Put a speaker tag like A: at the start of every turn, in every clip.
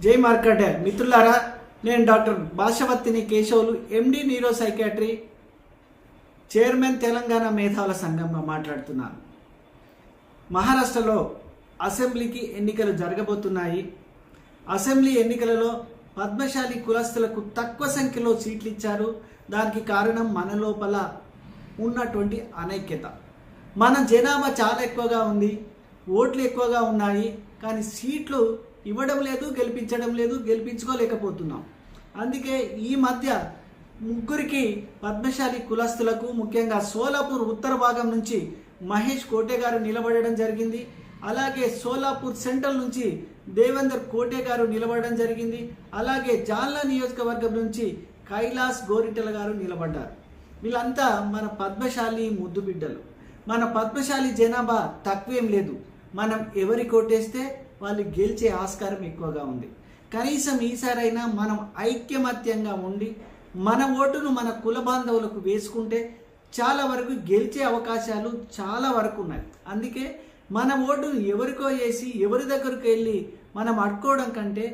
A: జై మార్కండే మిత్రులారా, నేను డాక్టర్ భాషవత్తిని కేశవులు, ఎండి న్యూరో సైకాట్రీ, చైర్మన్ తెలంగాణ మేధావుల సంఘంగా మాట్లాడుతున్నాను. మహారాష్ట్రలో అసెంబ్లీకి ఎన్నికలు జరగబోతున్నాయి. అసెంబ్లీ ఎన్నికలలో పద్మశాలి కులస్తులకు తక్కువ సంఖ్యలో సీట్లు ఇచ్చారు. దానికి కారణం మన లోపల ఉన్నటువంటి అనైక్యత. మన జనాభా చాలా ఎక్కువగా ఉంది, ఓట్లు ఎక్కువగా ఉన్నాయి, కానీ సీట్లు ఇవ్వడం లేదు, గెలిపించడం లేదు, గెలిపించుకోలేకపోతున్నాం. అందుకే ఈ మధ్య ముగ్గురికి పద్మశాలి కులస్తులకు, ముఖ్యంగా సోలాపూర్ ఉత్తర భాగం నుంచి మహేష్ కోటే గారు నిలబడడం జరిగింది. అలాగే సోలాపూర్ సెంట్రల్ నుంచి దేవేందర్ కోటే గారు నిలబడడం జరిగింది. అలాగే జాల్లా నియోజకవర్గం నుంచి కైలాస్ గోరిటల గారు నిలబడ్డారు. వీళ్ళంతా మన పద్మశాలి ముద్దు బిడ్డలు. మన పద్మశాలి జనాభా తక్కువేం లేదు. మనం ఎవరి కోటేస్తే వాళ్ళు గెలిచే ఆస్కారం ఎక్కువగా ఉంది. కనీసం ఈసారైనా మనం ఐక్యమత్యంగా ఉండి మన ఓటును మన కుల బాంధవులకు వేసుకుంటే చాలా వరకు గెలిచే అవకాశాలు చాలా వరకు ఉన్నాయి. అందుకే మన ఓటును ఎవరికో వేసి ఎవరి దగ్గరకు వెళ్ళి మనం అడుకోవడం కంటే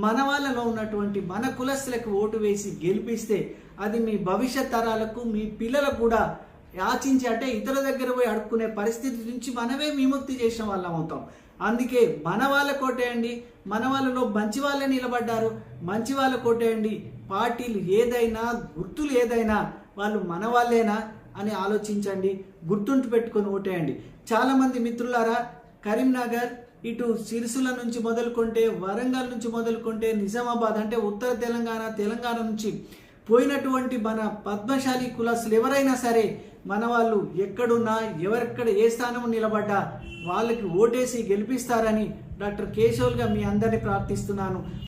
A: మన వాళ్ళలో ఉన్నటువంటి మన కులస్తులకు ఓటు వేసి గెలిపిస్తే అది మీ భవిష్యత్ తరాలకు, మీ పిల్లలకు కూడా యాచించి, అంటే ఇతర దగ్గర పోయి అడుక్కునే పరిస్థితి నుంచి మనమే విముక్తి చేసిన వాళ్ళం అవుతాం. అందుకే మన వాళ్ళ కోటేయండి. మన వాళ్ళలో మంచి వాళ్ళే నిలబడ్డారు, మంచి వాళ్ళ కోటేయండి. పార్టీలు ఏదైనా, గుర్తులు ఏదైనా వాళ్ళు మన వాళ్ళేనా అని ఆలోచించండి. గుర్తుంటు పెట్టుకొని ఓటేయండి. చాలామంది మిత్రులారా, కరీంనగర్, ఇటు సిరిసిల్ల నుంచి మొదలుకుంటే, వరంగల్ నుంచి మొదలుకుంటే, నిజామాబాద్ అంటే ఉత్తర తెలంగాణ నుంచి పోయినటువంటి మన పద్మశాలి కులస్తులు ఎవరైనా సరే, మన వాళ్ళు ఎక్కడున్నా, ఎవరెక్కడ ఏ స్థానం నిలబడ్డా వాళ్ళకి ఓటేసి గెలిపిస్తారని డాక్టర్ కేశవులుగా మీ అందరినీ ప్రార్థిస్తున్నాను.